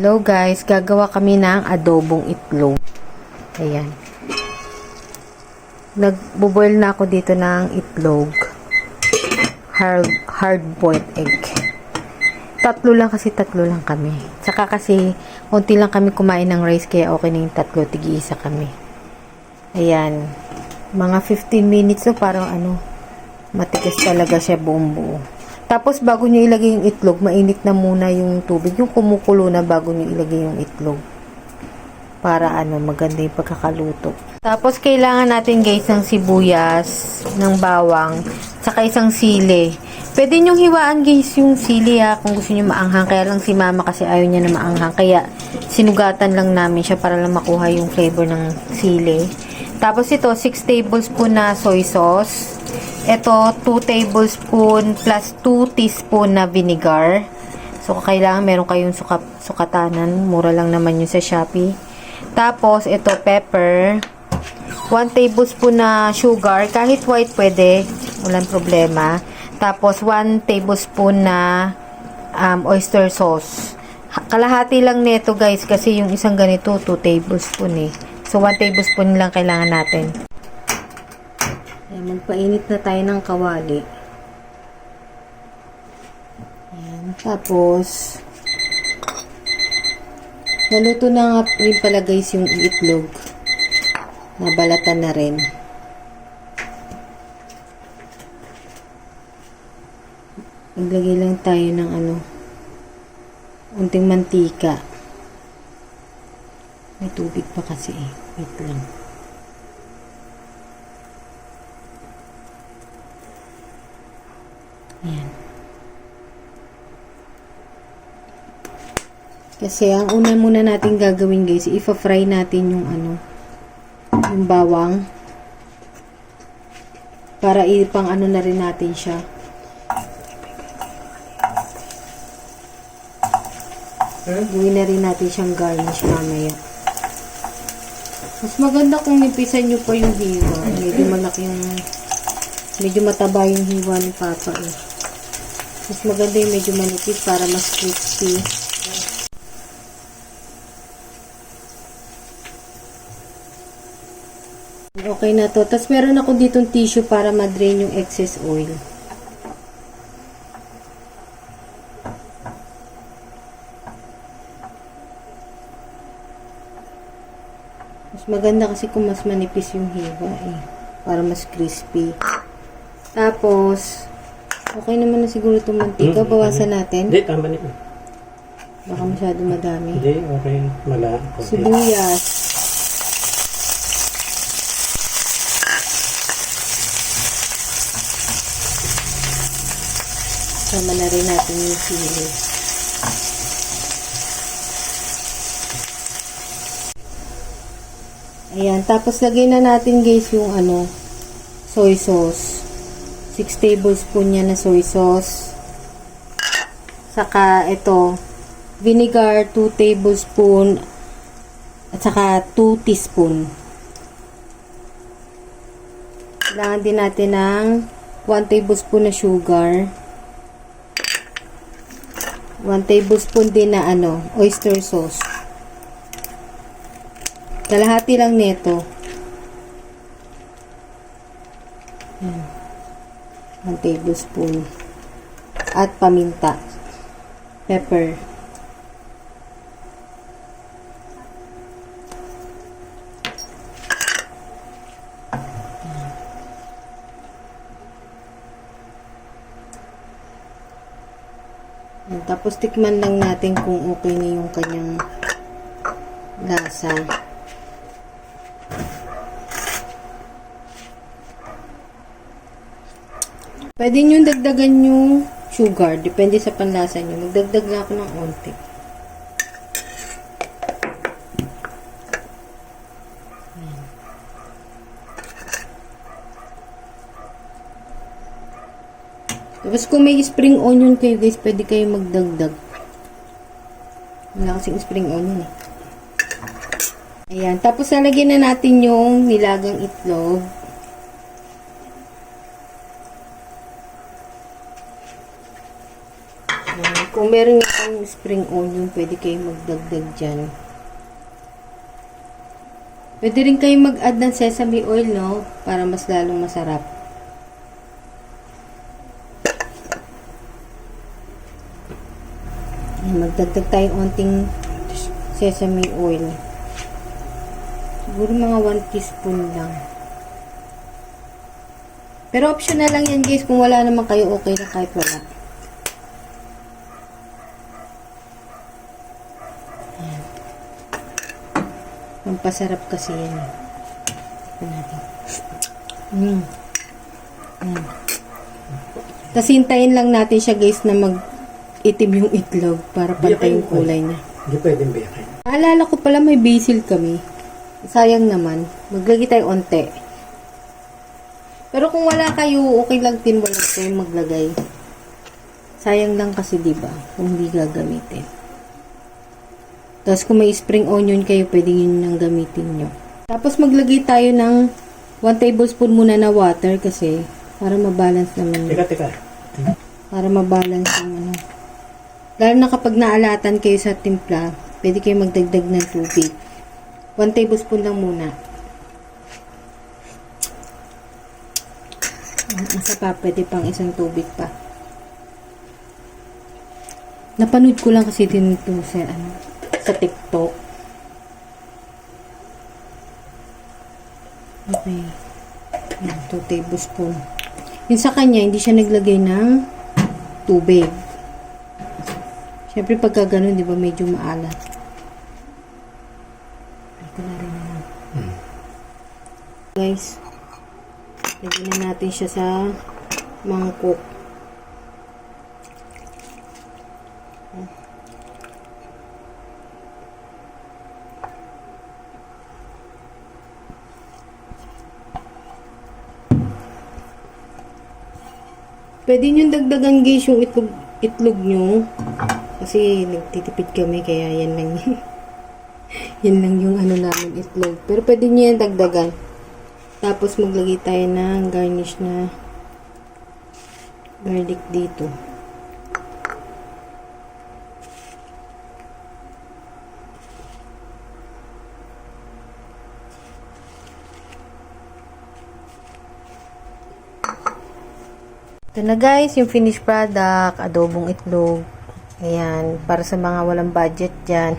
Hello guys, gagawa kami ng adobong itlog. Ayan. Nagbo-boil na ako dito ng itlog. Hard-boiled egg. Tatlo lang kami. Saka kasi, konti lang kami kumain ng rice, kaya okay na yung tatlo, tig-isa kami. Ayan. Mga 15 minutes so parang matigas talaga siya buong buo. Tapos, bago nyo ilagay yung itlog, mainit na muna yung tubig. Yung kumukulo na bago nyo ilagay yung itlog. Para maganda yung pagkakaluto. Tapos, kailangan natin guys ng sibuyas, ng bawang, saka isang sili. Pwede nyong hiwaan guys yung sili kung gusto nyo maanghang. Kaya lang si mama kasi ayaw niya na maanghang. Kaya, sinugatan lang namin siya para lang makuha yung flavor ng sili. Tapos ito, 6 tablespoon na soy sauce. Ito, 2 tablespoon plus 2 teaspoon na vinegar. So, kailangan meron kayong sukatanan. Mura lang naman yun sa Shopee. Tapos, ito, pepper. 1 tablespoon na sugar. Kahit white pwede. Walang problema. Tapos, 1 tablespoon na oyster sauce. Kalahati lang nito guys kasi yung isang ganito, 2 tablespoon eh. So, 1 tablespoon lang kailangan natin. Ayan, magpainit na tayo ng kawali. Ayan, tapos, naluto na nga rin pala guys yung itlog. Nabalatan na rin. Maglagay lang tayo ng unting mantika. May tubig pa kasi eh. Wait lang. Ayan. Kasi ang una muna natin gagawin guys, ifa-fry natin yung yung bawang. Para ipang na rin natin siya. Gawin na rin natin siyang garnish mamaya. Mas maganda kung nipisan nyo pa yung hiwa. Medyo mataba yung hiwa ni Papa eh. Mas maganda yung medyo manipis para mas crispy. Okay na to. Tapos meron ako ditong tissue para ma-drain yung excess oil. Mas maganda kasi kung mas manipis yung hiwa eh. Para mas crispy. Tapos, okay naman na siguro itong mantika. Bawasan natin. Hindi, tama na. Baka masyado madami. Hindi, okay. Sibuyas. Sama na rin natin yung sili. Ayan. Tapos, lagay na natin guys yung soy sauce. 6 tablespoon yan na soy sauce. Saka, ito, vinegar, 2 tablespoon. At saka, 2 teaspoon. Kailangan din natin ng 1 tablespoon na sugar. 1 tablespoon din na oyster sauce. Kalahati lang nito. 1 tablespoon. At paminta. Pepper. Tapos tikman lang natin kung okay na yung kanyang lasa. Pwede nyo dagdagan yung sugar. Depende sa panlasa nyo. Magdagdag na ako ng onti. Tapos kung may spring onion kayo guys, pwede kayo magdagdag. Wala kasing spring onion eh. Ayan. Tapos lalagyan na natin yung nilagang itlog. Kung meron yung spring onion, pwede kayo magdagdag dyan. Pwede rin kayo mag-add ng sesame oil, no? Para mas lalong masarap. Magdagdag tayo onting sesame oil. Siguro mga 1 teaspoon lang. Pero optional lang yan guys. Kung wala naman kayo, okay na kahit wala. Ayan. Pampasarap kasi yan. Ito natin. Ayan. Tapos hintayin lang natin siya guys na mag-itim yung itlog para pantay yung kulay niya. Hindi pwedeng biyakin. Alala ko pala may basil kami. Sayang naman. Maglagay tayo onte. Pero kung wala kayo, okay lang din wala kayo maglagay. Sayang lang kasi diba kung hindi gagamitin. Tapos kung may spring onion kayo, pwede yun nang gamitin nyo. Tapos maglagay tayo ng 1 tablespoon muna na water kasi para mabalance naman yun. Teka. Para mabalance yung ano. Lalo na kapag naalatan kayo sa timpla, pwede kayo magdagdag ng tubig. 1 tablespoon lang muna. Isa pa, pwede pang isang tubig pa. Napanood ko lang kasi din ito sa TikTok. Okay. Yan, 2 tablespoon. Yung sa kanya, hindi siya naglagay ng tubig. Siyempre, pagka ganun, di ba, medyo maalat. Ito na rin naman. Guys, lagyan na natin siya sa mangkok. Pwede nyo dagdagan guys yung itlog nyo. Kasi nagtitipid kami kaya yan lang yan lang yung ano namin itlog. Pero pwede nyo yan dagdagan. Tapos maglagay tayo ng garnish na garlic dito. Ito na guys, yung finished product, adobong itlog. Ayan, para sa mga walang budget dyan.